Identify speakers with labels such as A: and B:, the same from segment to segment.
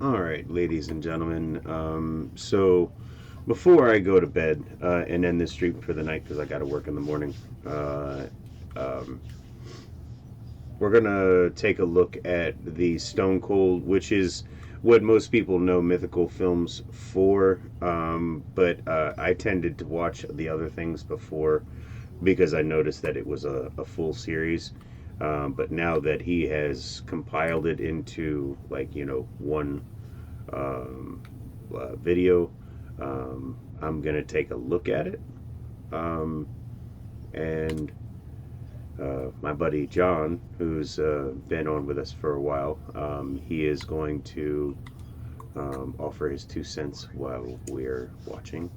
A: All right, ladies and gentlemen. So before I go to bed and end this stream for the night because I got to work in the morning, uh, um, we're gonna take a look at the Stone Cold, which is what most people know mythical films for. But I tended to watch the other things before because I noticed that it was a full series. But now that he has compiled it into one video. I'm gonna take a look at it, um, and my buddy John, who's been on with us for a while, he is going to offer his 2 cents while we're watching,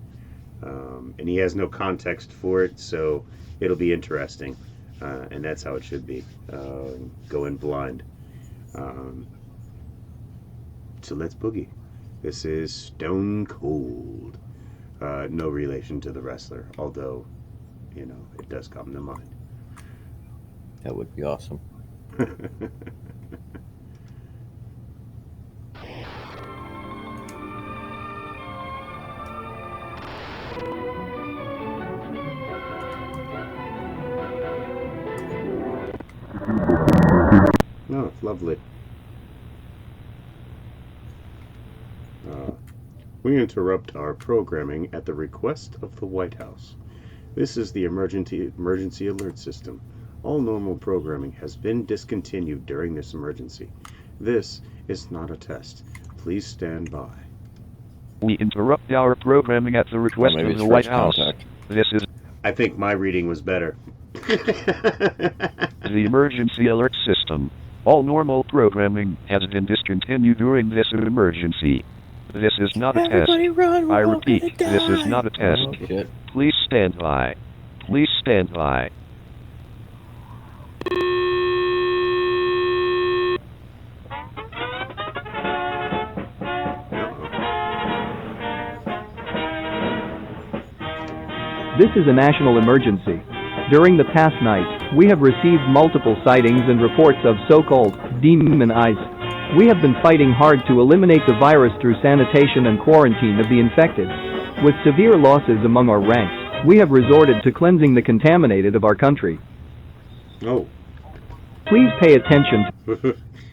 A: and he has no context for it, so it'll be interesting, and that's how it should be. Go in blind. Um, so let's boogie. This is Stone Cold. No relation to the wrestler, although, it does come to mind.
B: That would be awesome.
A: Oh, lovely. We interrupt our programming at the request of the White House. This is the emergency alert system. All normal programming has been discontinued during this emergency. This is not a test. Please stand by.
C: We interrupt our programming at the request
B: Maybe
C: of
B: it's
C: the White
B: first
C: House.
B: contact.
C: This is
A: I think my reading was better.
C: the emergency alert system. All normal programming has been discontinued during this emergency. This is not a test.
B: Run,
C: I repeat, this is not a test.
B: Oh, shit.
C: Please stand by. Please stand by.
D: This is a national emergency. During the past night, we have received multiple sightings and reports of so-called demon eyes. We have been fighting hard to eliminate the virus through sanitation and quarantine of the infected. With severe losses among our ranks, we have resorted to cleansing the contaminated of our country.
A: Oh.
D: Please pay attention.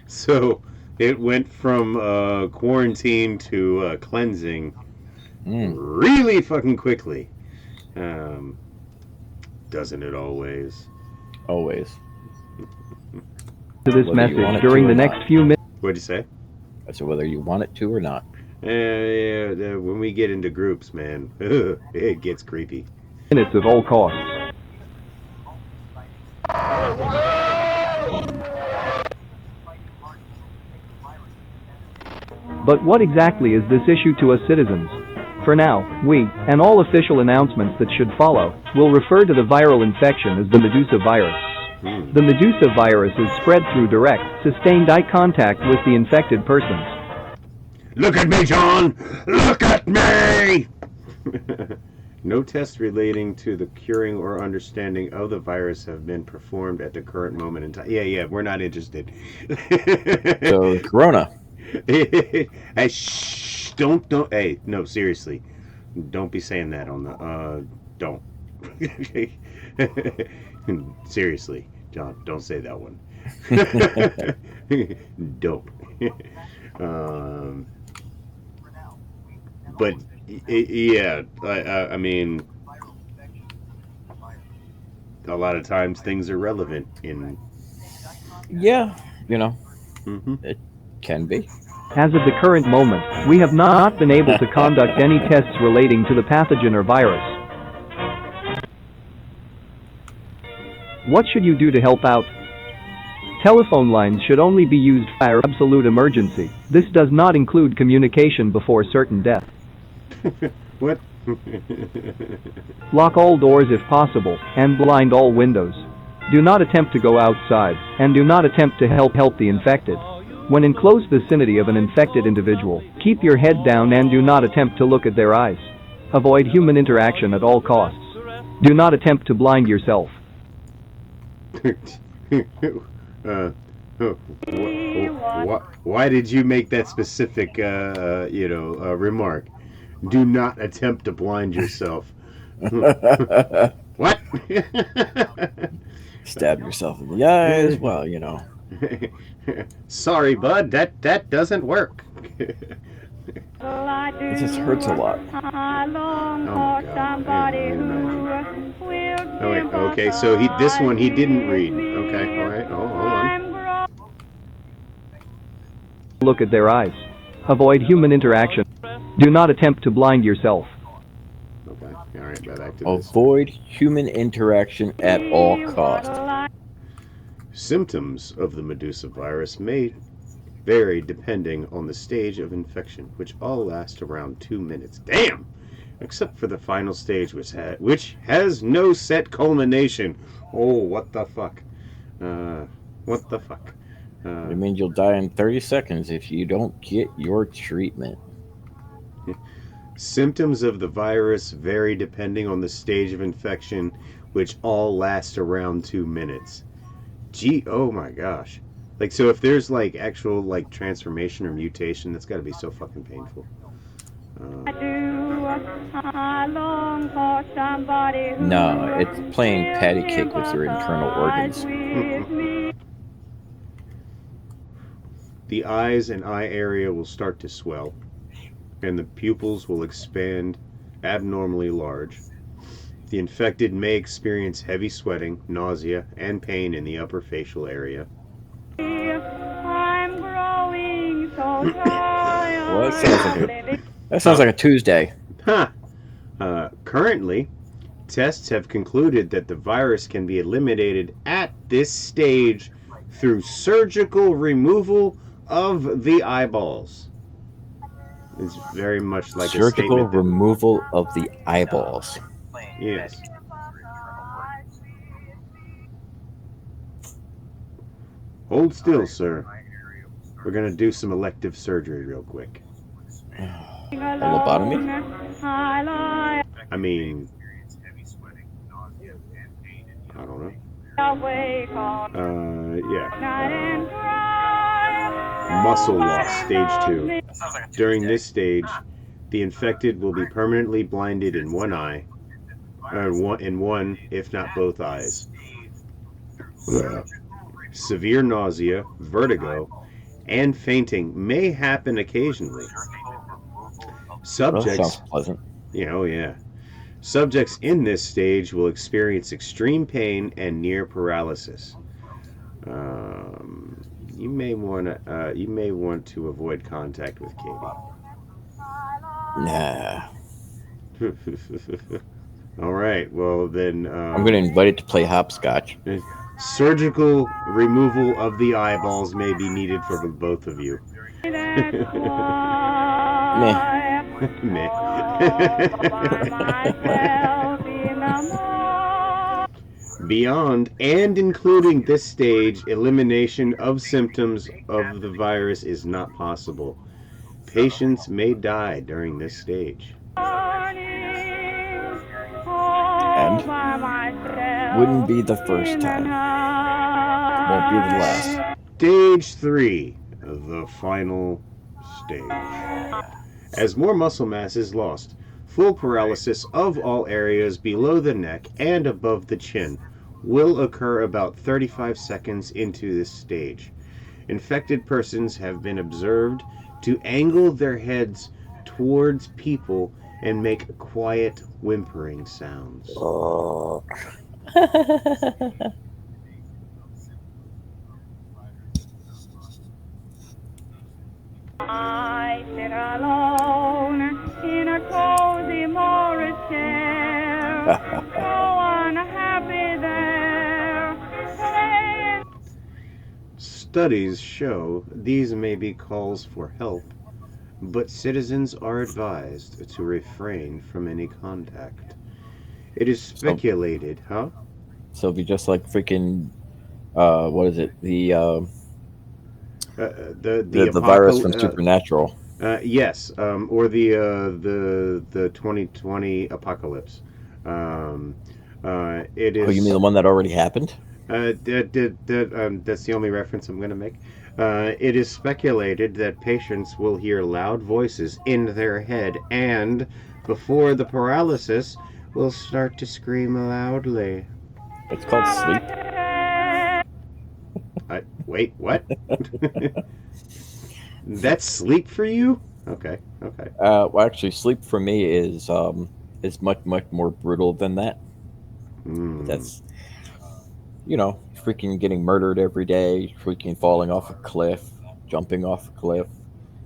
A: So it went from quarantine to cleansing really fucking quickly. Doesn't it always?
B: Always.
D: To this
B: Whether you
D: message
B: want it
D: during
B: to or
D: the next
B: not.
D: few minutes.
A: What'd you say?
B: So whether you want it to or not.
A: When we get into groups, man, it gets creepy.
D: Of all costs. But what exactly is this issue to us citizens? For now, we, and all official announcements that should follow, will refer to the viral infection as the Medusa virus. The Medusa virus is spread through direct, sustained eye contact with the infected persons.
A: Look at me, John! Look at me! No tests relating to the curing or understanding of the virus have been performed at the current moment in time. Yeah, we're not interested.
B: So, Corona.
A: Hey, shh, don't, hey, no, seriously. Don't be saying that on the, don't. Seriously, John, don't say that one. Don't. But yeah, I mean, a lot of times things are relevant in.
B: Yeah,
A: Mm-hmm.
B: it can be.
D: As of the current moment, we have not been able to conduct any tests relating to the pathogen or virus. What should you do to help out? Telephone lines should only be used for absolute emergency. This does not include communication before certain death.
A: What?
D: Lock all doors if possible, and blind all windows. Do not attempt to go outside, and do not attempt to help the infected. When in close vicinity of an infected individual, keep your head down and do not attempt to look at their eyes. Avoid human interaction at all costs. Do not attempt to blind yourself.
A: Oh, Why did you make that specific, remark? Do not attempt to blind yourself. What?
B: Stab yourself in the eyes. Well, you know.
A: Sorry, bud. That doesn't work.
B: It just hurts a lot.
A: Oh my God. Oh wait. Okay. So this one he didn't read. Okay. All right. Oh, hold on.
D: Look at their eyes. Avoid human interaction. Do not attempt to blind yourself.
A: Okay. All right. Back to this.
B: Avoid human interaction at all costs.
A: Symptoms of the Medusa virus may vary depending on the stage of infection, which all last around 2 minutes. Damn! Except for the final stage, which has no set culmination. Oh, what the fuck? What the fuck?
B: It means you'll die in 30 seconds if you don't get your treatment.
A: Symptoms of the virus vary depending on the stage of infection, which all last around 2 minutes. Gee, oh my gosh. Like, so if there's, like, actual, like, transformation or mutation, that's gotta be so fucking painful.
B: No, it's playing patty cake with your internal organs.
A: The eyes and eye area will start to swell, and the pupils will expand abnormally large. The infected may experience heavy sweating, nausea, and pain in the upper facial area.
E: I'm growing so
B: Well, that sounds like a Tuesday.
A: Huh. Currently, tests have concluded that the virus can be eliminated at this stage through surgical removal of the eyeballs. It's very much like a
B: Surgical
A: statement that,
B: removal of the eyeballs.
A: yes. Hold still, sir. We're gonna do some elective surgery real quick.
B: A lobotomy?
A: I mean, I don't know. Yeah. Muscle loss, stage 2. During this stage, the infected will be permanently blinded in one eye, in one, if not both eyes. Severe nausea, vertigo, and fainting may happen occasionally.
B: Well, that
A: Subjects,
B: sounds pleasant.
A: yeah. Subjects in this stage will experience extreme pain and near paralysis. You may want to avoid contact with
B: Nah.
A: Katie. All right. Well, then
B: I'm going to invite it to play hopscotch.
A: surgical removal of the eyeballs may be needed for the both of you.
B: Meh.
A: Meh. Beyond and including this stage, elimination of symptoms of the virus is not possible. Patients may die during this stage.
B: And wouldn't be the first time. Won't be the last.
A: Stage 3, the final stage. As more muscle mass is lost, full paralysis of all areas below the neck and above the chin will occur about 35 seconds into this stage. Infected persons have been observed to angle their heads towards people and make quiet whimpering sounds.
B: Oh.
E: I sit alone in a cozy Morris chair, so unhappy there.
A: Studies show these may be calls for help, but citizens are advised to refrain from any contact. It is speculated, huh?
B: So it'd be just like freaking, what is it? The virus from Supernatural.
A: Yes, or the 2020 apocalypse. It is.
B: Oh, you mean the one that already happened?
A: That's the only reference I'm going to make. It is speculated that patients will hear loud voices in their head and, before the paralysis, will start to scream loudly.
B: It's called sleep.
A: Wait, what? That's sleep for you? Okay.
B: Well, actually, sleep for me is much more brutal than that. That's, freaking getting murdered every day, freaking falling off a cliff, jumping off a cliff,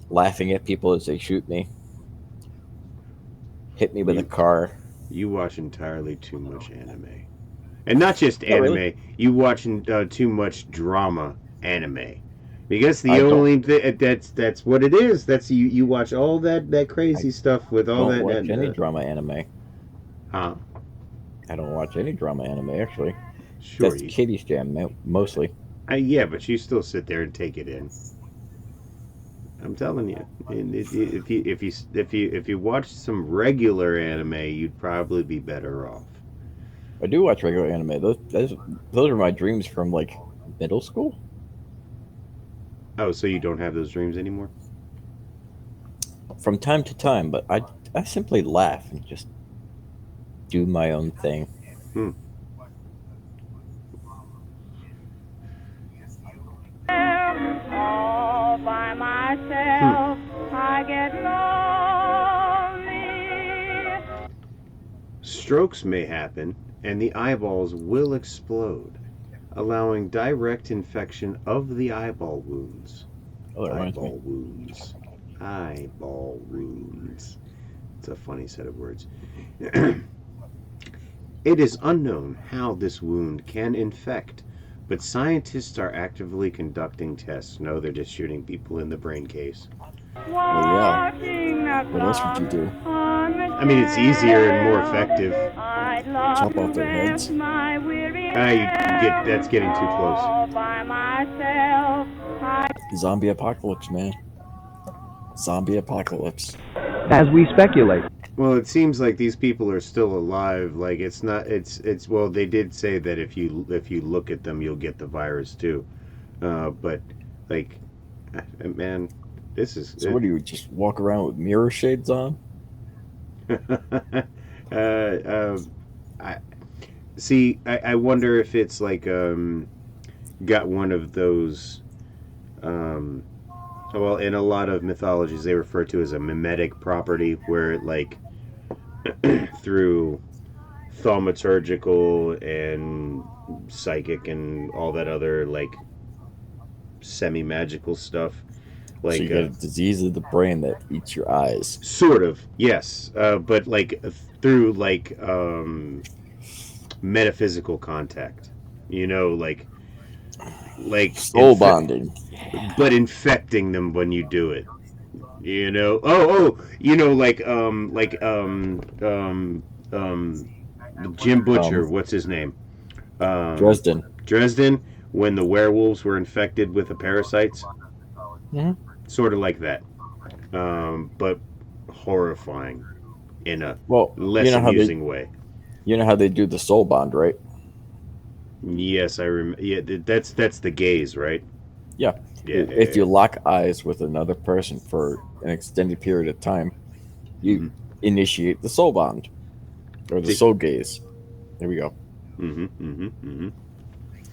B: laughing at people as they shoot me, hit me with a car.
A: You watch entirely too much anime. And not just
B: Not
A: anime,
B: really.
A: you watch too much drama anime. Because the
B: I don't-
A: only that's what it is. That's you watch all that crazy stuff with all
B: don't
A: that.
B: watch any drama anime.
A: Huh?
B: I don't watch any drama anime, actually.
A: Sure.
B: That's Katie's jam, mostly.
A: Yeah, but you still sit there and take it in. I'm telling you, and if you watch some regular anime, you'd probably be better off.
B: I do watch regular anime. Those are my dreams from, like, middle school.
A: Oh, so you don't have those dreams anymore?
B: From time to time, but I simply laugh and just do my own thing.
E: All by myself, I get lonely.
A: Strokes may happen, and the eyeballs will explode, allowing direct infection of the eyeball wounds.
B: Oh, that reminds me.
A: Eyeball wounds. Eyeball wounds. It's a funny set of words. It is unknown how this wound can infect, but scientists are actively conducting tests. No, they're just shooting people in the brain case.
B: yeah. What else would you do?
A: I mean, it's easier and more effective.
B: Chop off their heads?
A: That's getting too close.
B: Zombie apocalypse, man. Zombie apocalypse.
D: As we speculate,
A: Well, it seems like these people are still alive. Like it's not. It's. Well, they did say that if you look at them, you'll get the virus too. But like, man, this is.
B: So what do you just walk around with mirror shades on?
A: I see. I wonder if it's like got one of those. Well, in a lot of mythologies, they refer to as a mimetic property, where it, like, through thaumaturgical and psychic and all that other, like, semi-magical stuff. Like,
B: So you get a disease of the brain that eats your eyes.
A: sort of, yes. But, like, through, like, metaphysical contact. You know, like
B: Soul bonding.
A: but infecting them when you do it. You know, you know, Jim Butcher, what's his name?
B: Dresden.
A: Dresden, when the werewolves were infected with the parasites.
B: Mhm.
A: Sort of like that, but horrifying in a
B: Well,
A: less
B: you know how
A: amusing way.
B: You know how they do the soul bond, right?
A: Yes, I remember. Yeah, that's the gaze, right?
B: Yeah.
A: Yeah.
B: If you lock eyes with another person for an extended period of time, you initiate the soul bond or the soul gaze. There we go.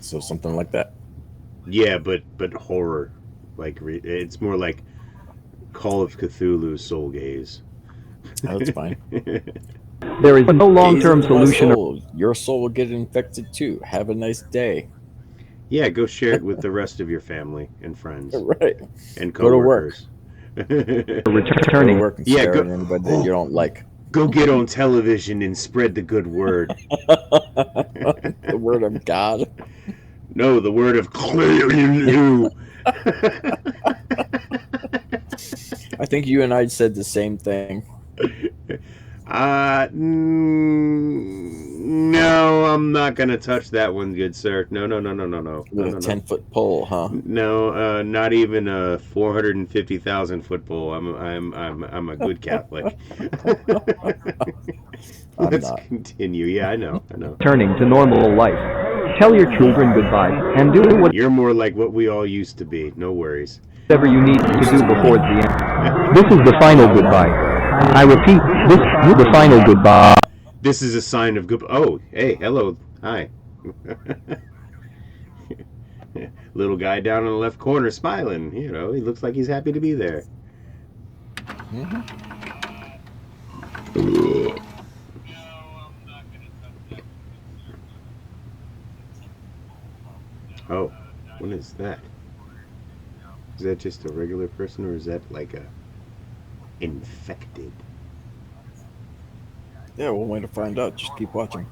B: So something like that.
A: Yeah, but horror, like it's more like Call of Cthulhu soul gaze.
B: Oh, that's fine.
D: there is no long-term
B: Gaze into my
D: solution.
B: soul. Your soul will get infected too. Have a nice day.
A: Yeah, go share it with the rest of your family and friends
B: Right.
A: and
B: Go to work.
A: coworkers.
B: Go to
D: Returning.
B: work and
A: Yeah,
B: stare
A: go-
B: at anybody that you don't like.
A: Go get on television and spread the good word.
B: The word of God.
A: No, the word of
B: I think you and I said the same thing.
A: No, I'm not gonna touch that one, good sir. No.
B: With
A: No.
B: a 10-foot pole, huh?
A: No, not even a 450,000 foot pole. I'm a good Catholic.
B: I'm
A: Let's
B: not.
A: continue. Yeah, I know.
D: Returning to normal life. Tell your children goodbye and do
A: You're more like what we all used to be. No worries.
D: whatever you need to do before the end. This is the final goodbye. I repeat, this is the final goodbye.
A: This is a sign of good. Oh, hey, hello, hi. Little guy down in the left corner smiling. You know, he looks like he's happy to be there. Oh, what is that? Is that just a regular person, or is that like a infected?
B: Yeah, one way to find out. Just keep watching.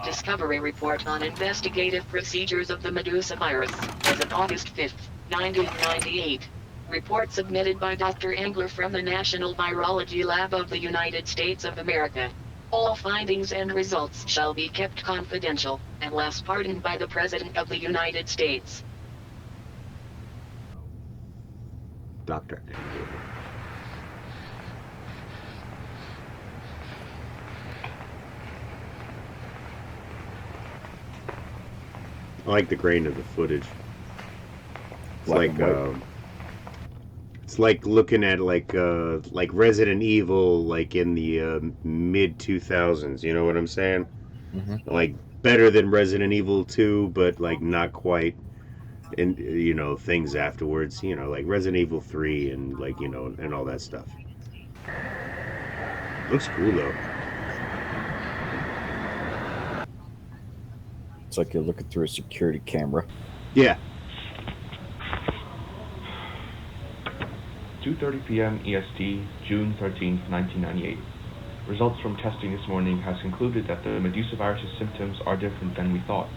F: Discovery report on investigative procedures of the Medusa virus, as of August 5, 1998. Report submitted by Dr. Engler from the National Virology Lab of the United States of America. All findings and results shall be kept confidential, unless pardoned by the President of the United States.
A: Dr. I like the grain of the footage. It's
B: Black
A: like
B: and white.
A: it's like looking at like Resident Evil, like in the mid 2000s. You know what I'm saying? Like better than Resident Evil 2, but like not quite. And you know, things afterwards. You know, like Resident Evil 3 and like, you know, and all that stuff. Looks cool though.
B: It's like you're looking through a security camera.
A: Yeah.
G: 2:30 p.m. EST, June 13, 1998. Results from testing this morning has concluded that the Medusa virus's symptoms are different than we thought.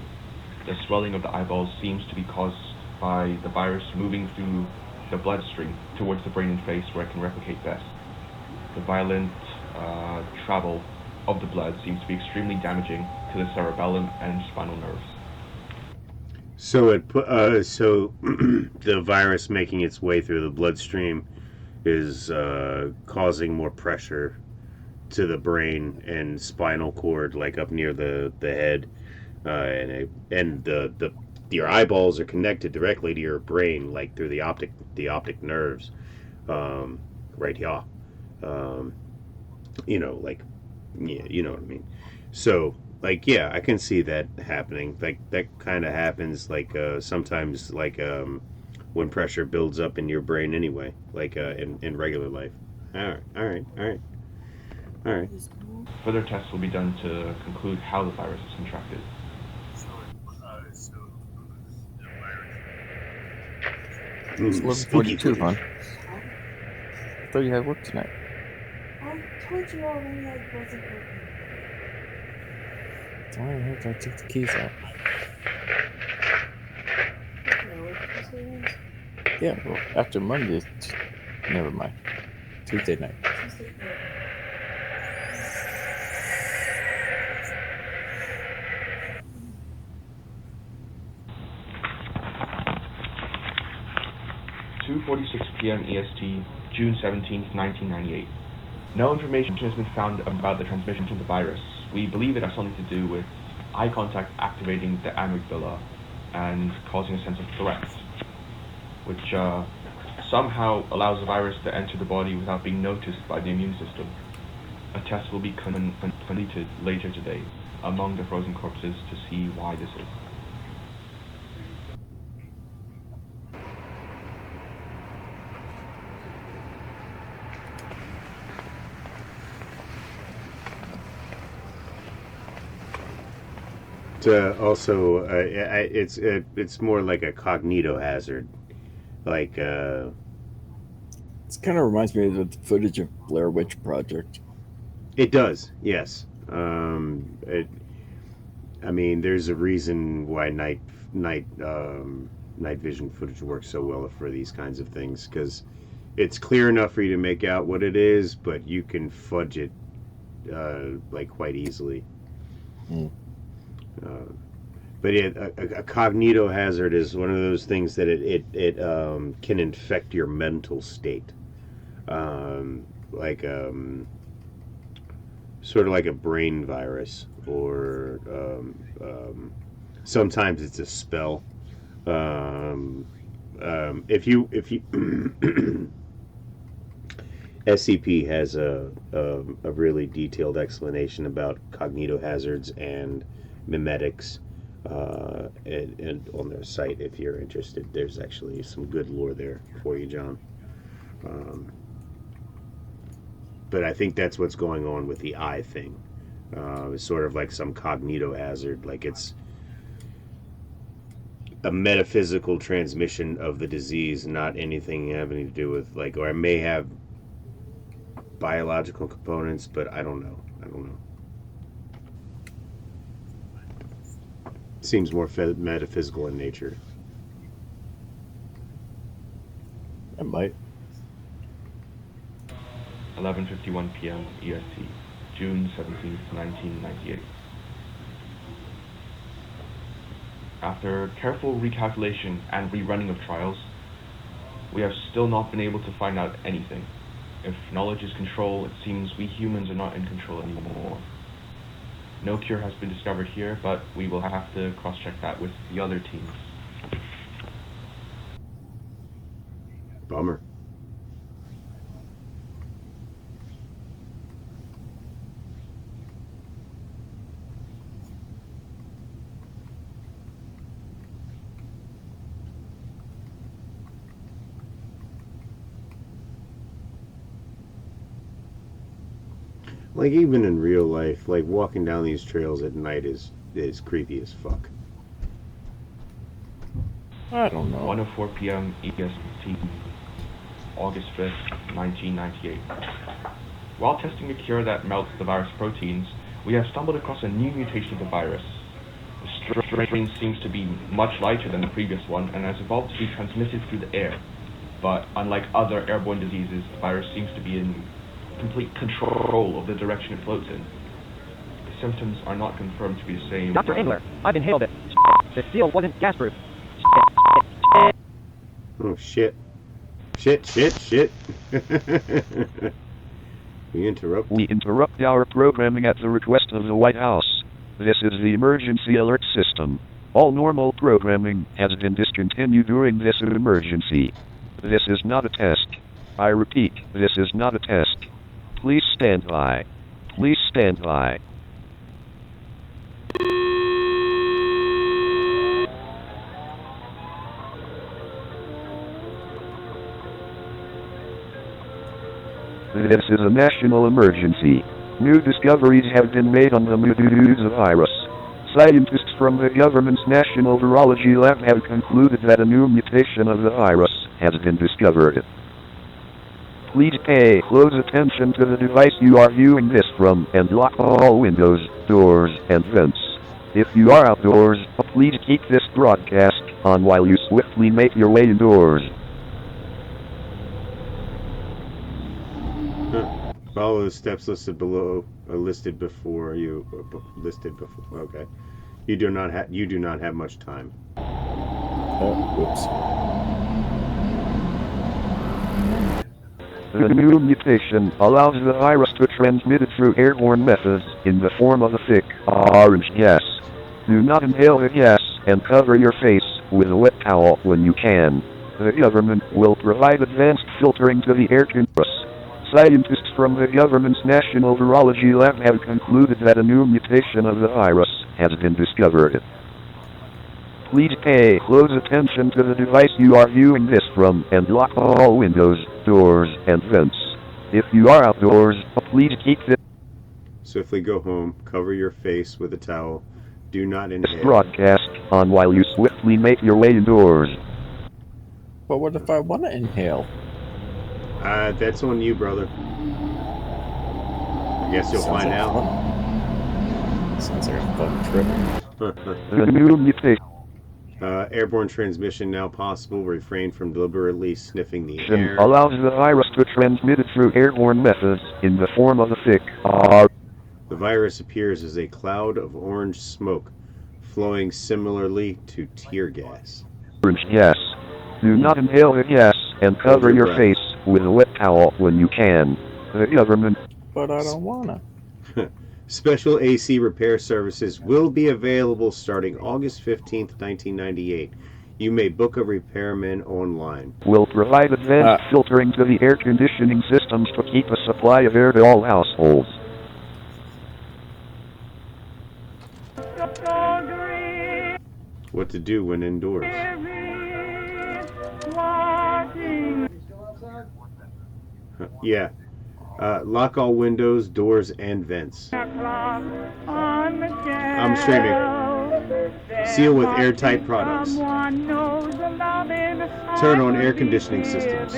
G: The swelling of the eyeballs seems to be caused by the virus moving through the bloodstream towards the brain and face where it can replicate best. The violent travel of the blood seems to be extremely damaging to the cerebellum and spinal nerves.
A: So so the virus making its way through the bloodstream is causing more pressure to the brain and spinal cord, like up near the head, and your eyeballs are connected directly to your brain, like through the optic nerves, right here. You know, like, yeah, you know what I mean. So, like, yeah, I can see that happening. Like, that kind of happens, like, sometimes, like, when pressure builds up in your brain anyway, like, in regular life. All right.
G: Further tests will be done to conclude how the virus is contracted.
B: It's 11:42, hon. I thought you had work tonight.
H: I told you already I wasn't working.
B: Alright, I took the keys out. Yeah, well, after Monday, never mind. Tuesday night.
G: p.m. EST, June 17, 1998. No information has been found about the transmission of the virus. We believe it has something to do with eye contact activating the amygdala and causing a sense of threat, which somehow allows the virus to enter the body without being noticed by the immune system. A test will be completed later today among the frozen corpses to see why this is.
A: Also, it's more like a cognito hazard, like
B: It kind of reminds me of the footage of Blair Witch Project.
A: It does, yes. I mean, there's a reason why night vision footage works so well for these kinds of things, because it's clear enough for you to make out what it is, but you can fudge it like quite easily. But yeah, a cognito hazard is one of those things that it can infect your mental state, like sort of like a brain virus, or sometimes it's a spell. If you SCP has a really detailed explanation about cognito hazards and mimetics, and on their site, if you're interested. There's actually some good lore there for you, John. But I think that's what's going on with the eye thing. It's sort of like some cognito hazard, like it's a metaphysical transmission of the disease, not anything having to do with, like, or it may have biological components, but I don't know. Seems more metaphysical in nature.
B: It might.
G: 11:51 p.m. EST, June 17, 1998. After careful recalculation and rerunning of trials, we have still not been able to find out anything. If knowledge is control, it seems we humans are not in control anymore. No cure has been discovered here, but we will have to cross-check that with the other teams.
A: Bummer. Like, even in real life, like, walking down these trails at night is creepy as fuck.
B: I don't know.
G: 1:04 p.m. EST, August 5th, 1998. While testing a cure that melts the virus proteins, we have stumbled across a new mutation of the virus. The strain seems to be much lighter than the previous one and has evolved to be transmitted through the air. But unlike other airborne diseases, the virus seems to be in complete control of the direction it floats in. The symptoms are not confirmed to be the same.
I: Dr. Engler, I've inhaled it. The seal wasn't gas-proof.
A: Oh, shit. Shit. We
C: interrupt our programming at the request of the White House. This is the emergency alert system. All normal programming has been discontinued during this emergency. This is not a test. I repeat, this is not a test. Please stand by. Please stand by. This is a national emergency. New discoveries have been made on the Medusa virus. Scientists from the government's National Virology Lab have concluded that a new mutation of the virus has been discovered. Please pay close attention to the device you are viewing this from and lock all windows, doors, and vents. If you are outdoors, please keep this broadcast on while you swiftly make your way indoors.
A: Follow the steps listed below, listed before. Okay. You do not have much time.
B: Whoops.
C: The new mutation allows the virus to transmit it through airborne methods in the form of a thick, orange gas. Do not inhale the gas and cover your face with a wet towel when you can. The government will provide advanced filtering to the air conditioners. Scientists from the government's National Virology Lab have concluded that a new mutation of the virus has been discovered. Please pay close attention to the device you are viewing this from and lock all windows, doors, and vents. If you are outdoors, please keep this
A: Swiftly go home, cover your face with a towel, do not inhale.
C: broadcast on while you swiftly make your way indoors.
B: But what if I want to inhale?
A: That's on you, brother. I guess you'll find out.
B: Sounds like a fun trip.
C: The new mutation
A: Airborne transmission now possible. Refrain from deliberately sniffing the air.
C: allows the virus to transmit it through airborne methods in the form of a thick,
A: The virus appears as a cloud of orange smoke flowing similarly to tear gas.
C: Orange gas. Do not inhale the gas and cover
A: Hold your
C: your face with a wet towel when you can. The government.
B: But I don't wanna.
A: Special AC repair services will be available starting August 15th, 1998. You may book a repairman online.
C: Will provide advanced filtering to the air conditioning systems to keep a supply of air to all households.
A: What to do when indoors. Yeah. Lock all windows, doors, and vents. I'm streaming. Seal with airtight products. Turn on air conditioning systems.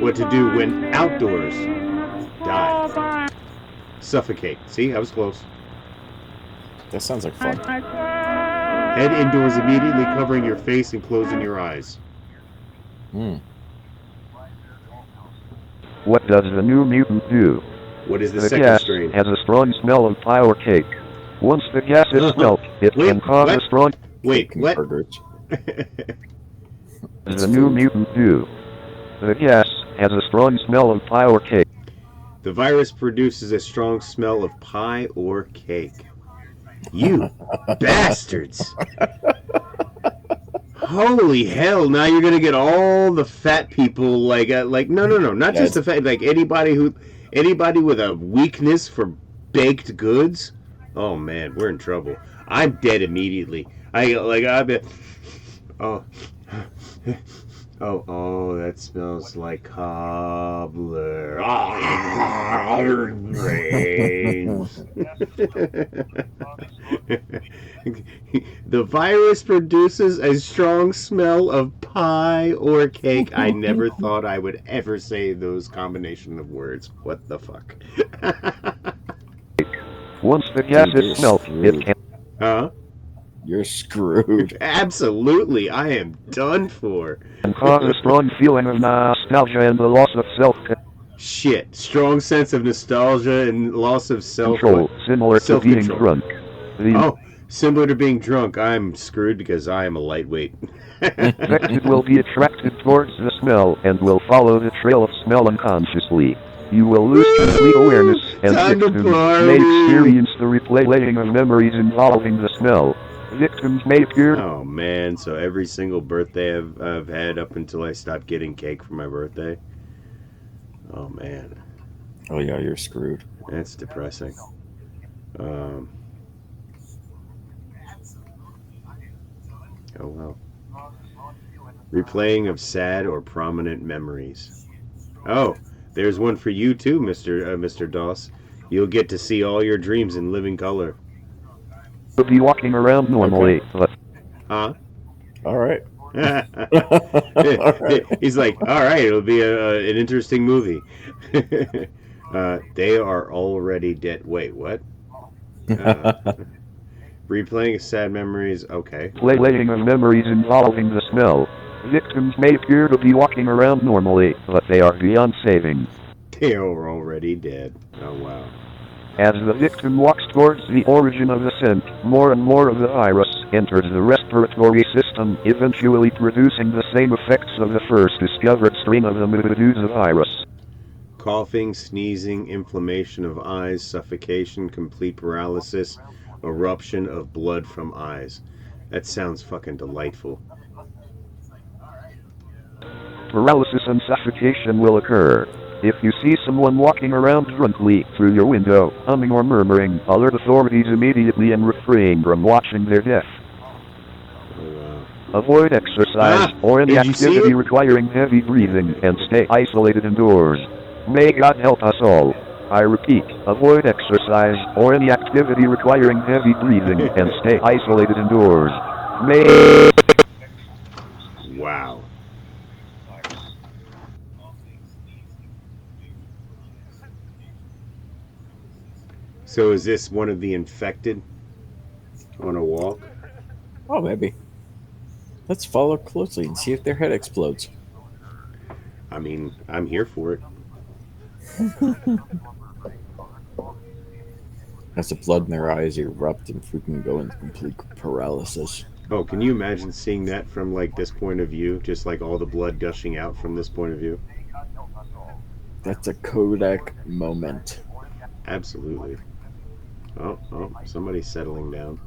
A: What to do when outdoors. Die. Suffocate. See, I was close.
B: That sounds like fun.
A: Head indoors immediately, covering your face and closing your eyes.
C: What does the new mutant do?
A: What is the
C: The
A: second
C: gas
A: strain?
C: has a strong smell of pie or cake. Once the gas is smelt, it
A: Wait,
C: can cause
A: what?
C: a strong...
A: Wait,
B: Bacon
A: what?
B: burgers.
C: What does the new mutant do? The gas has a strong smell of pie or cake.
A: The virus produces a strong smell of pie or cake. You bastards! Holy hell! Now you're gonna get all the fat people like no, not just the fat, like anybody with a weakness for baked goods. Oh man, we're in trouble. I'm dead immediately. I bet. Oh, that smells like cobbler. Brains. The virus produces a strong smell of pie or cake. I never thought I would ever say those combination of words. What the fuck?
C: Once the gas is smelt, it can...
A: Huh?
B: You're screwed.
A: Absolutely, I am done for.
C: And cause a strong feeling of nostalgia and the loss of
A: Shit, strong sense of nostalgia and loss of
C: self-control, similar to being drunk.
A: Similar to being drunk. I'm screwed because I am a lightweight.
C: Infected will be attracted towards the smell and will follow the trail of smell unconsciously. You will lose complete awareness and victims may experience the replaying of memories involving the smell. Victims may appear...
A: Oh man, so every single birthday I've had up until I stopped getting cake for my birthday. Oh man.
B: Oh yeah, you're screwed.
A: That's depressing. Oh well. Replaying of sad or prominent memories. Oh, there's one for you too, Mr. Doss. You'll get to see all your dreams in living color.
C: You'll be walking around normally, but...
A: Huh?
B: All right.
A: He's like, all right, it'll be an interesting movie. They are already dead. Wait, what? Replaying sad memories. Okay.
C: Replaying of memories involving the smell. Victims may appear to be walking around normally, but they are beyond saving.
A: They are already dead. Oh wow.
C: As the victim walks towards the origin of the scent, more and more of the virus enters the respiratory system, eventually producing the same effects of the first discovered strain of the Medusa virus.
A: Coughing, sneezing, inflammation of eyes, suffocation, complete paralysis, eruption of blood from eyes. That sounds fucking delightful.
C: Paralysis and suffocation will occur. If you see someone walking around drunkenly through your window, humming or murmuring, alert authorities immediately and refrain from watching their death. Avoid exercise or any activity requiring heavy breathing and stay isolated indoors. May God help us all. I repeat, avoid exercise or any activity requiring heavy breathing and stay isolated indoors. May...
A: Wow. So is this one of the infected on a walk?
B: Oh, maybe. Let's follow closely and see if their head explodes.
A: I mean, I'm here for it.
B: As the blood in their eyes erupt and freaking go into complete paralysis.
A: Oh, can you imagine seeing that from like this point of view? Just like all the blood gushing out from this point of view?
B: That's a Kodak moment.
A: Absolutely. Oh, somebody's settling down.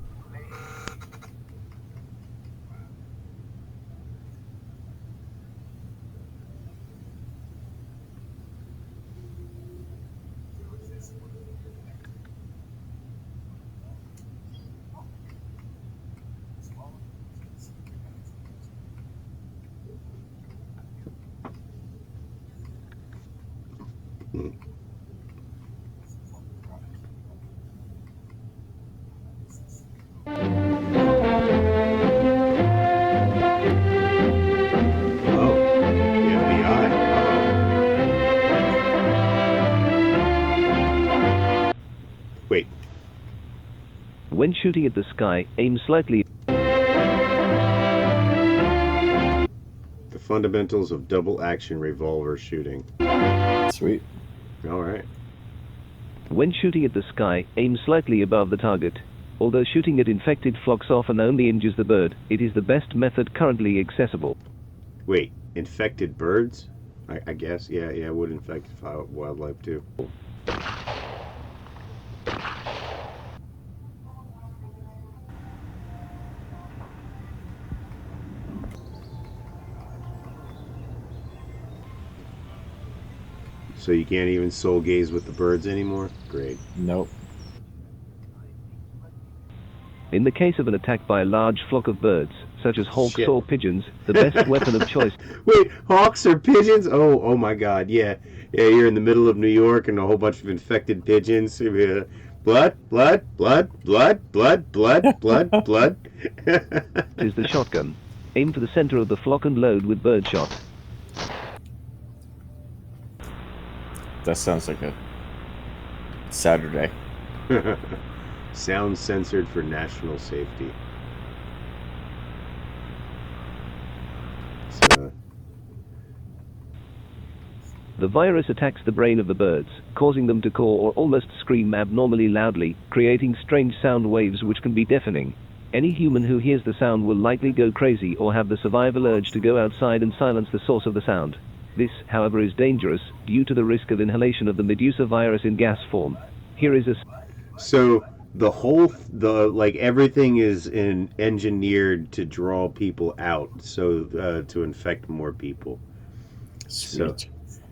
A: Oh, the FBI. Uh-oh. Wait.
D: When shooting at the sky, aim slightly.
A: The fundamentals of double action revolver shooting.
B: Sweet.
A: All right.
D: When shooting at the sky, aim slightly above the target. Although shooting at infected flocks often only injures the bird, it is the best method currently accessible.
A: Wait, infected birds? I guess. Yeah, it would infect wildlife too. So you can't even soul gaze with the birds anymore? Great.
B: Nope.
D: In the case of an attack by a large flock of birds, such as hawks
A: Shit.
D: or pigeons, the best weapon of choice.
A: Wait, hawks or pigeons? Oh my God, yeah. You're in the middle of New York and a whole bunch of infected pigeons. Blood.
D: Is the shotgun. Aim for the center of the flock and load with birdshot.
B: That sounds like a Saturday.
A: Sound censored for national safety. So,
D: The virus attacks the brain of the birds, causing them to caw or almost scream abnormally loudly, creating strange sound waves which can be deafening. Any human who hears the sound will likely go crazy or have the survival urge to go outside and silence the source of the sound. This, however, is dangerous due to the risk of inhalation of the Medusa virus in gas form. Here is a...
A: So everything is engineered to draw people out, so to infect more people.
B: Sweet.
A: So,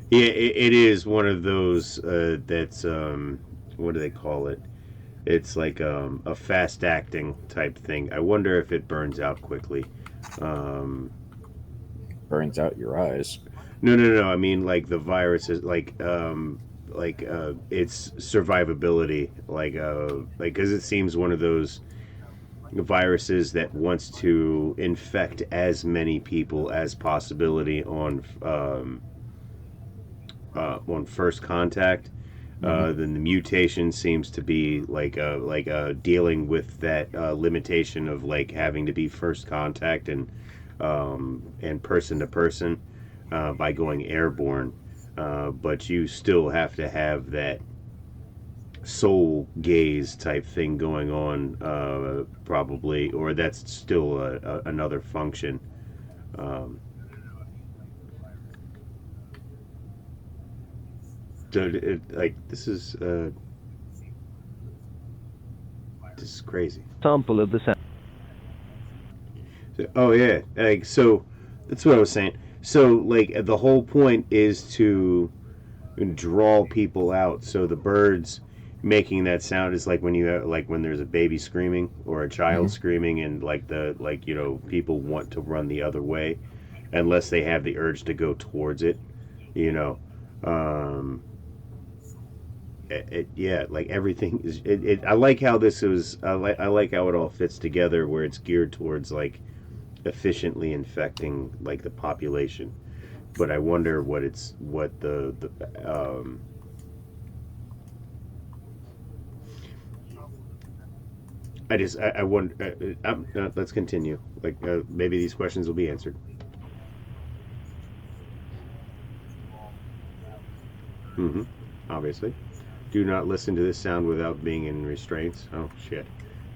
A: yeah, it is one of those that's what do they call it? It's like a fast acting type thing. I wonder if it burns out quickly.
B: Burns out your eyes.
A: No. I mean, like the virus is like its survivability, because it seems one of those viruses that wants to infect as many people as possibility on first contact. Then the mutation seems to be dealing with that limitation of like having to be first contact and person to person by going airborne. But you still have to have that soul gaze type thing going on, probably, or that's still another function. So this is crazy.
D: sample of the sound.
A: Oh yeah, so that's what I was saying. So the whole point is to draw people out. So the birds making that sound is like when you have, when there's a baby screaming or a child screaming, and people want to run the other way unless they have the urge to go towards it. Everything is. I like how this is. I like how it all fits together, where it's geared towards efficiently infecting the population. But I wonder what the I wonder. Let's continue. Maybe these questions will be answered. Obviously. Do Do not listen to this sound without being in restraints. Oh shit.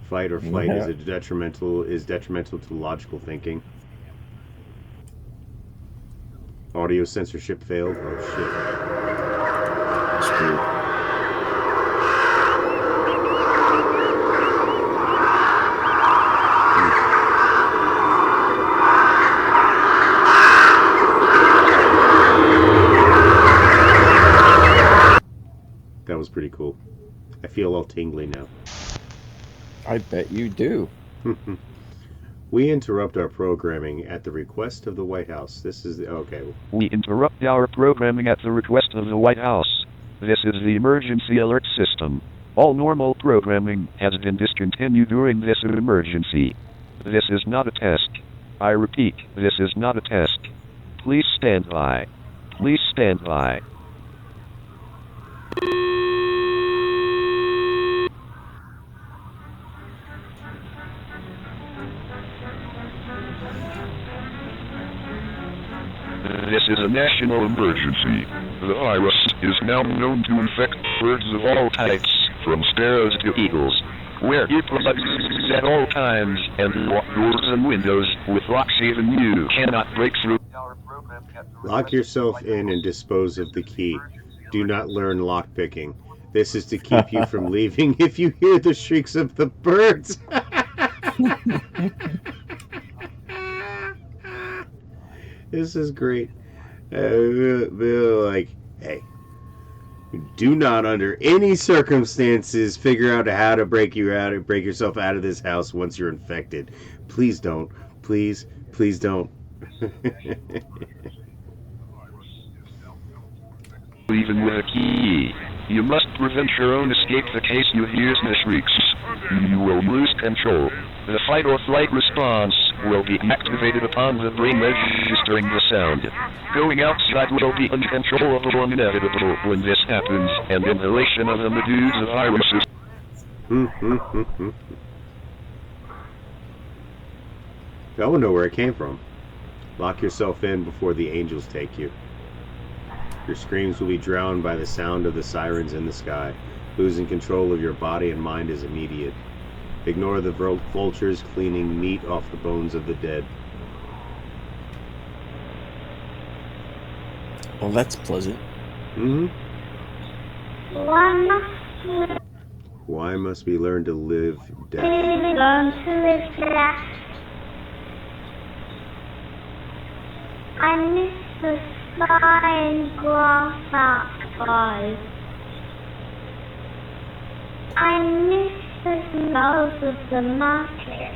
A: Fight or flight
B: Yeah.
A: is detrimental to logical thinking. Audio censorship failed. Oh shit.
B: Screwed.
A: That was pretty cool. I feel all tingly now.
B: I bet you do.
A: We interrupt our programming at the request of the White House. This is okay.
C: We interrupt our programming at the request of the White House. This is the emergency alert system. All normal programming has been discontinued during this emergency. This is not a test. I repeat, this is not a test. Please stand by. Please stand by. This is a national emergency. The virus is now known to infect birds of all types, from sparrows to eagles. Wear earplugs at all times and lock doors and windows with locks even you cannot break through.
A: Lock yourself in and dispose of the key. Do not learn lockpicking. This is to keep you from leaving if you hear the shrieks of the birds. This is great. They're like, hey, do not under any circumstances figure out how to break yourself out of this house once you're infected. Please don't. Please don't.
C: Even with a key, you must prevent your own escape the case you hear the shrieks. You will lose control. The fight or flight response will be activated upon the brain registering the sound. Going outside will be uncontrollable and inevitable when this happens, and inhalation of the Medusa virus is...
A: I don't know where it came from. Lock yourself in before the angels take you. Your screams will be drowned by the sound of the sirens in the sky. Losing control of your body and mind is immediate. Ignore the vultures cleaning meat off the bones of the dead.
B: Well, that's pleasant.
A: Why must we learn to live death?
E: Learn to live death. I miss the sky and grass outside. I miss the smells of the market.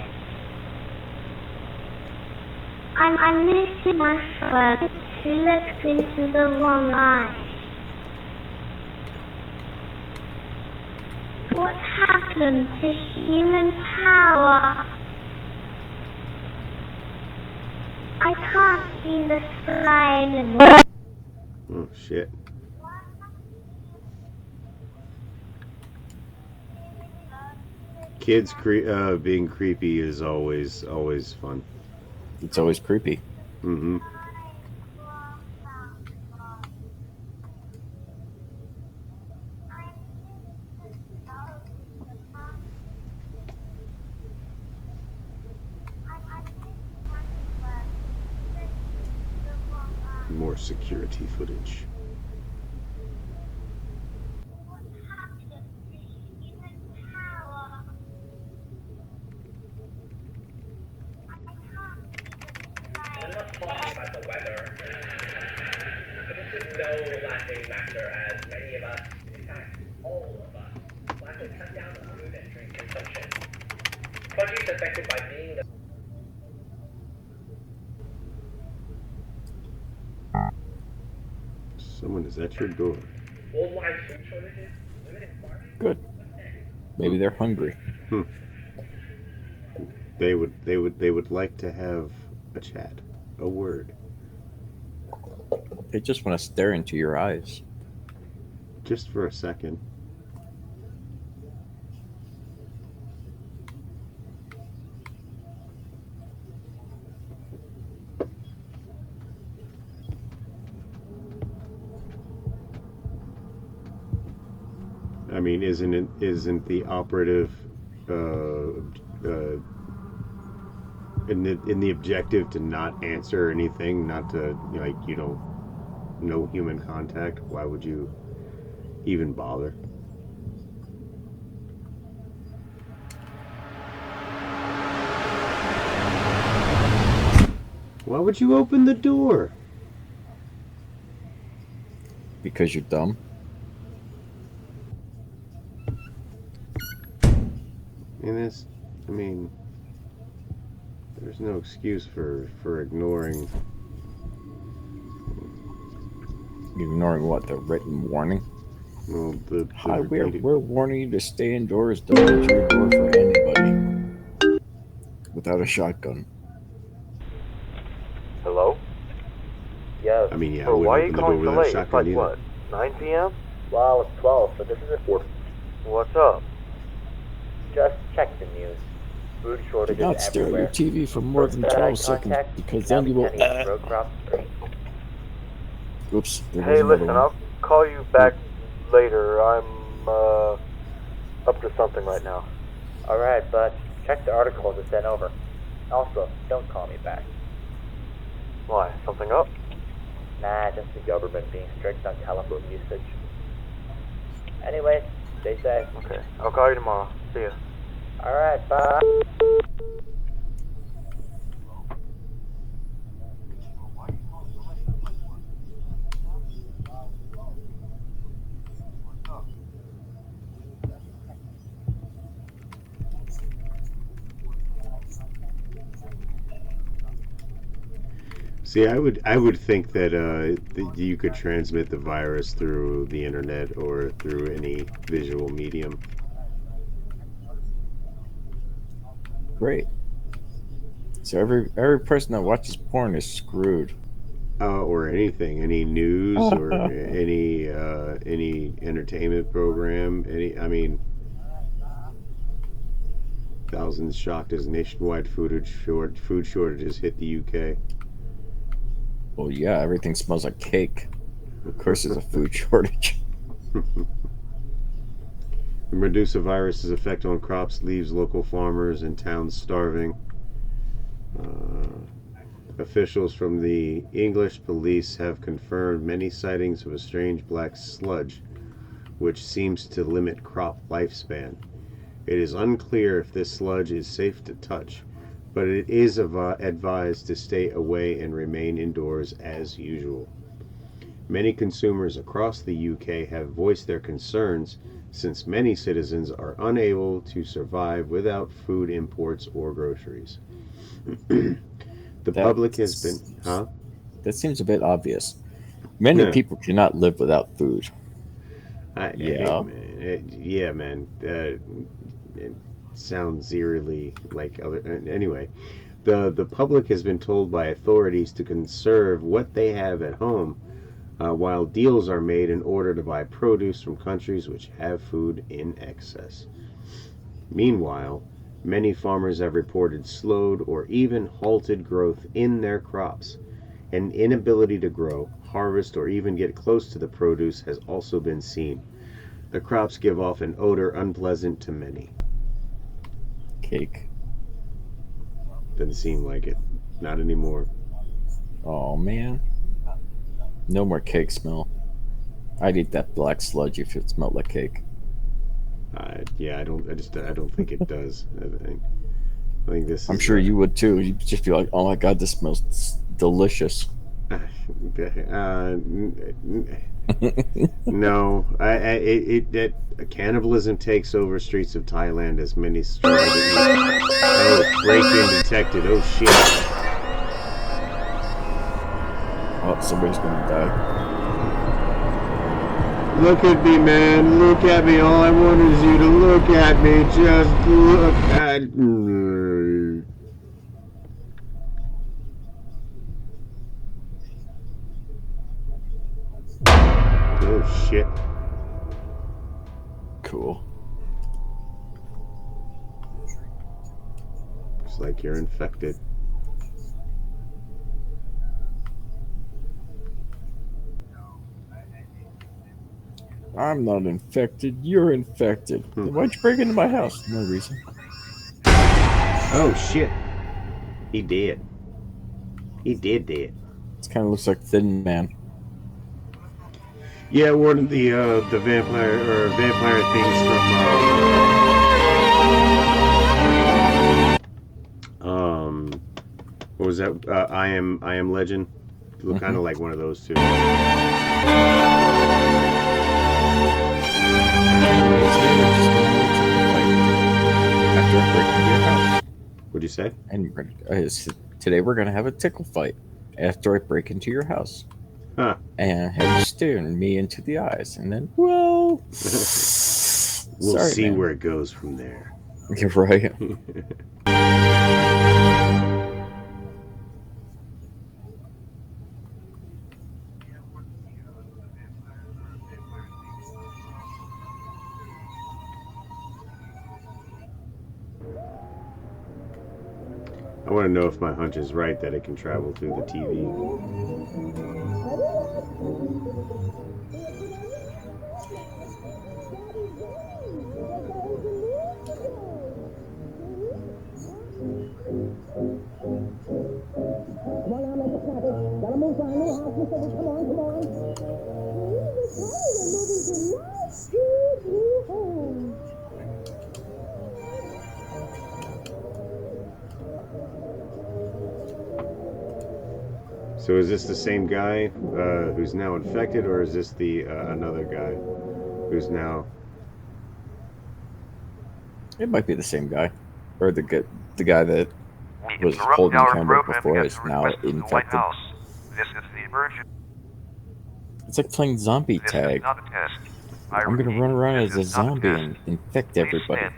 E: I miss my friend who looks into the wrong eye. What happened to human power? I can't see the sky anymore.
A: Oh shit. Kids being creepy is always fun.
B: It's always creepy.
A: More security footage.
J: I'm not talking about the weather. This is no laughing matter, as many of us, in fact, all of us, want to cut down on food and drink consumption. Countries affected by being the
A: Someone is at your door.
J: worldwide food shortages, limited farming.
B: Good. Maybe they're hungry.
A: They would like to have a chat, a word.
B: They just want to stare into your eyes.
A: Just for a second. mean, isn't the operative in the objective to not answer anything, not to no human contact? Why would you even bother? Why would you open the door?
B: Because you're dumb.
A: I mean, there's no excuse for ignoring.
B: Ignoring what? The written warning?
A: Well, the
B: Hi, we're warning you to stay indoors. Don't enter your door for anybody without a shotgun.
K: Hello? Yes.
A: I mean, yeah, I
K: So
A: wouldn't
K: why are
A: open
K: you
A: the
K: calling
A: door
K: so
A: without a
K: late? It's
A: shotgun
K: like
A: either.
K: what? 9 p.m.?
J: Well, it's 12, but this is important.
K: What's up?
J: Just check the news. Food
B: Do
J: shortages
B: not stare at your
J: everywhere.
B: TV for more than
J: Eye
B: 12 seconds,
J: contact,
B: because
J: now
B: then you will.
J: depending on row crops.
B: Oops. There
K: Hey,
B: goes another
K: listen,
B: one.
K: I'll call you back later. I'm up to something right now.
J: Alright, but check the articles I sent over. Also, don't call me back.
K: Why? Something up?
J: Nah, just the government being strict on telephone usage. Anyway, stay safe.
K: Okay, I'll call you tomorrow. See ya.
J: Alright, bye.
A: See, I would think that you could transmit the virus through the internet or through any visual medium.
B: Great. So every person that watches porn is screwed.
A: Or anything, any news or any entertainment program. I mean, thousands shocked as nationwide food shortages hit the UK.
B: Well, yeah, everything smells like cake. Of course, there's a food shortage.
A: The Medusa virus's effect on crops leaves local farmers and towns starving. Officials from the English police have confirmed many sightings of a strange black sludge, which seems to limit crop lifespan. It is unclear if this sludge is safe to touch, but it is advised to stay away and remain indoors as usual. Many consumers across the UK have voiced their concerns since many citizens are unable to survive without food imports or groceries. The public has been,
B: That seems a bit obvious. Many people cannot live without food.
A: Yeah, man. It sounds eerily like other. Anyway, the public has been told by authorities to conserve what they have at home, while deals are made in order to buy produce from countries which have food in excess. Meanwhile, many farmers have reported slowed or even halted growth in their crops. An inability to grow, harvest, or even get close to the produce has also been seen. The crops give off an odor unpleasant to many.
B: Cake.
A: Doesn't seem like it. Not anymore.
B: Oh, man. No more cake smell. I'd eat that black sludge if it smelled like cake.
A: Yeah, I don't think it does. I think this.
B: I'm sure you would too. You'd just be like, "Oh my god, this smells delicious."
A: No, cannibalism takes over streets of Thailand as many struggle to eat. Oh, break-in detected. Oh shit.
B: Oh, somebody's gonna die.
A: Look at me, man. Look at me. All I want is you to look at me. Just look at me. Oh, shit.
B: Cool.
A: Looks like you're infected.
B: I'm not infected. You're infected. Then why'd you break into my house? No reason.
A: Oh shit! He did. He did.
B: It kind of looks like Thin Man.
A: Yeah, one of the vampire things from what was that? I am Legend. Look kind of like one of those two.
B: After I break into your house.
A: What'd you say?
B: And today we're gonna have a tickle fight after I break into your house.
A: Huh.
B: And have you staring me into the eyes, and then well,
A: we'll
B: sorry,
A: see
B: man.
A: where it goes from there.
B: You're right.
A: I want to know if my hunch is right that it can travel through the TV. So is this the same guy who's now infected, or is this the another guy who's now?
B: It might be the same guy, or the guy that was holding the camera before is now infected.
L: This is the emergency.
B: It's like playing zombie tag. I'm gonna run around as a zombie and infect everybody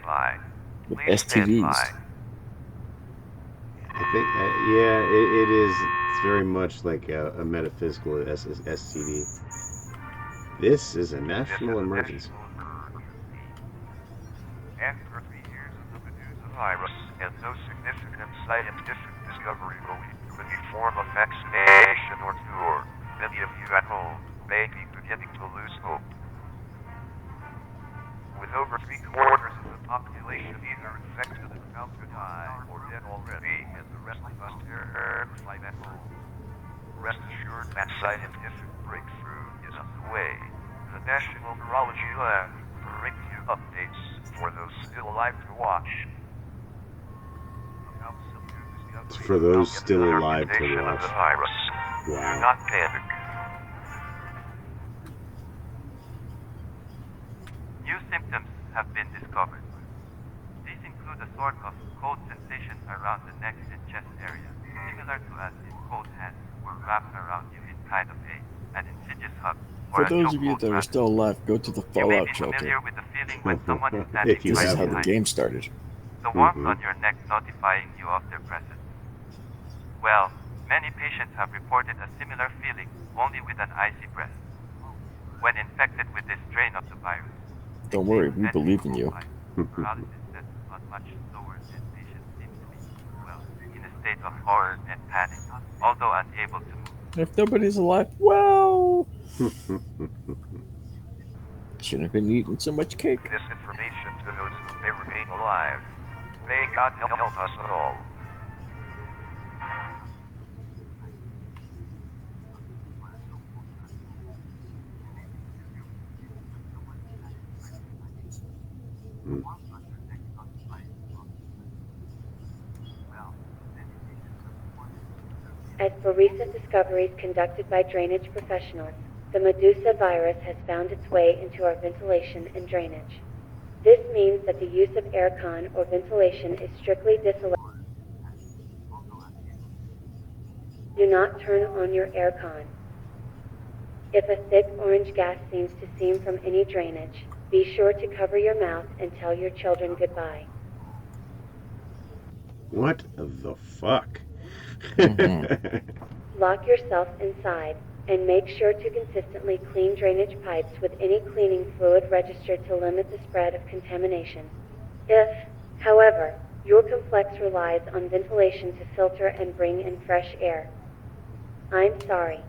B: with STDs.
A: I think, yeah, it is. It's very much like a metaphysical STD. This is a national emergency.
L: After 3 years of the Medusa virus and no significant scientific discovery with any form of vaccination or cure, many of you at home may be beginning to lose hope. With over 3/4 of the population either infected and about to die or dead already, and the rest of us terrified at home. Rest assured that scientific breakthrough is on the way. The National Virology Lab will bring you updates for those still alive to watch.
A: For those still alive to watch.
L: Do not panic.
M: New symptoms have been discovered. These include a sort of cold sensation around the neck and chest area, similar to as if cold hands were wrapped around you in kind of an insidious hug.
B: For those of you that are still alive, go to the Fallout shelter.
M: With the feeling when someone is standing
B: This is how the game started.
M: The warmth on your neck notifying you of their presence. Well, many patients have reported a similar feeling, only with an icy breath. When infected with this strain of the virus,
B: Don't worry, we believe in you.
M: paralysis that's not much slower than patients seem to be, well, in a state of horror and panic, although unable to move.
B: If nobody's alive, well, shouldn't have been eating so much cake.
L: This information to those who may remain alive. May God help us all.
N: As per recent discoveries conducted by drainage professionals, the Medusa virus has found its way into our ventilation and drainage. This means that the use of aircon or ventilation is strictly disallowed. Do not turn on your aircon. If a thick orange gas seems to seem from any drainage, be sure to cover your mouth and tell your children goodbye.
A: What the fuck?
N: Lock yourself inside and make sure to consistently clean drainage pipes with any cleaning fluid registered to limit the spread of contamination. If, however, your complex relies on ventilation to filter and bring in fresh air, I'm sorry.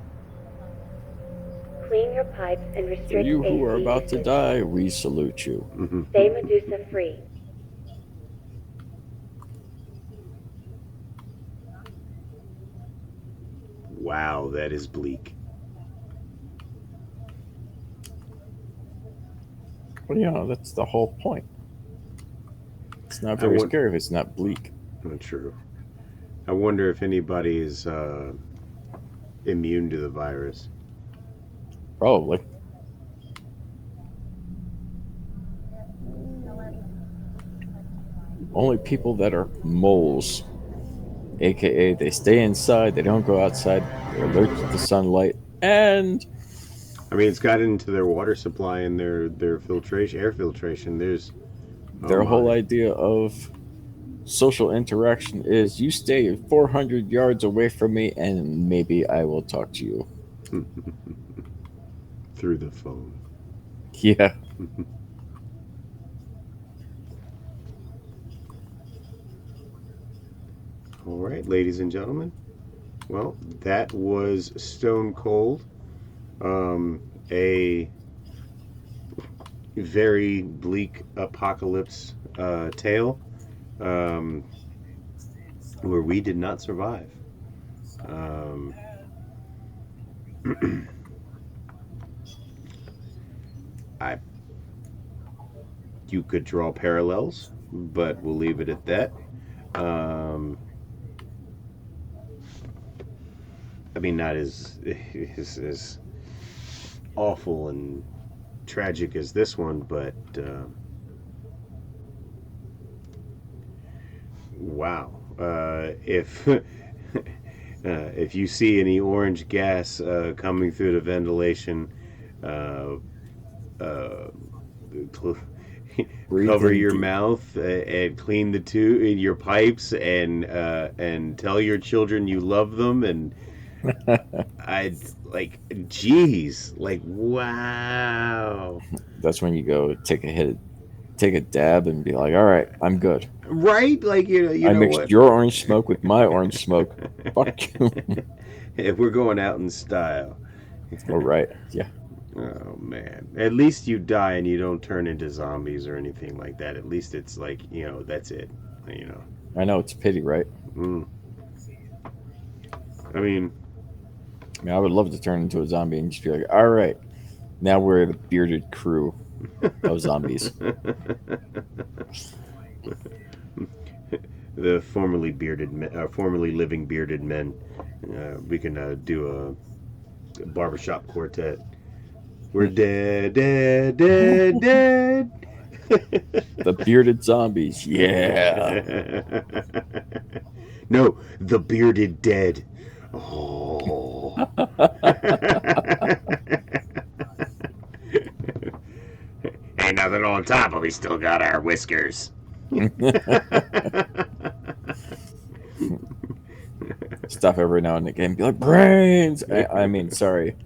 N: Clean your pipes and
B: To
N: restrict
B: you
N: AC
B: who are about to
N: usage.
B: die, we salute you.
N: Stay Medusa free.
A: Wow, that is bleak.
B: Well, you know, that's the whole point. It's not very scary if it's not bleak.
A: Not true. I wonder if anybody is immune to the virus.
B: Probably. Only people that are moles, aka they stay inside, they don't go outside, they're allergic to sunlight, and
A: I mean, it's got into their water supply and their filtration, air filtration. There's
B: their whole idea of social interaction is you stay 400 yards away from me and maybe I will talk to you.
A: Through the phone.
B: Yeah.
A: All right, ladies and gentlemen. Well, that was Stone Cold. A very bleak apocalypse tale where we did not survive. You could draw parallels, but we'll leave it at that. I mean, not as awful and tragic as this one, but wow. If you see any orange gas coming through the ventilation, cover your mouth and clean your pipes and tell your children you love them. And I like, geez, like, wow.
B: That's when you go take a dab and be like, all right, I'm good.
A: Right? Like, you
B: I
A: know
B: mixed
A: what?
B: your orange smoke with my orange smoke. Fuck you.
A: If we're going out in style.
B: All right. Yeah.
A: Oh man. At least you die and you don't turn into zombies or anything like that. At least it's like, that's it.
B: I know, it's a pity, right?
A: I mean,
B: I would love to turn into a zombie and just be like, all right, now we're the bearded crew of zombies.
A: The formerly living bearded men. We can do a barbershop quartet. We're dead, dead, dead, dead.
B: The bearded zombies, yeah.
A: No, the bearded dead. Oh. Ain't nothing on top, but we still got our whiskers.
B: Stop every now and again and be like, brains! I mean, sorry.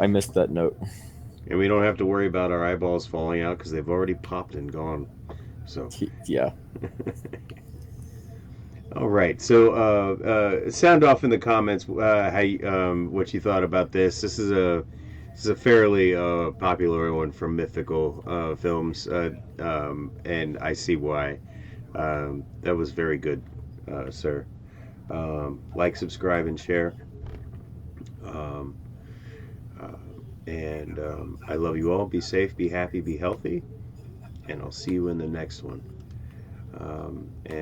B: I missed that note.
A: And we don't have to worry about our eyeballs falling out because they've already popped and gone. So
B: yeah.
A: All right. So sound off in the comments what you thought about this. This is a fairly popular one from Mythical Films, and I see why. That was very good, sir. Like, subscribe, and share. And I love you all. Be safe, be happy, be healthy, and I'll see you in the next one. And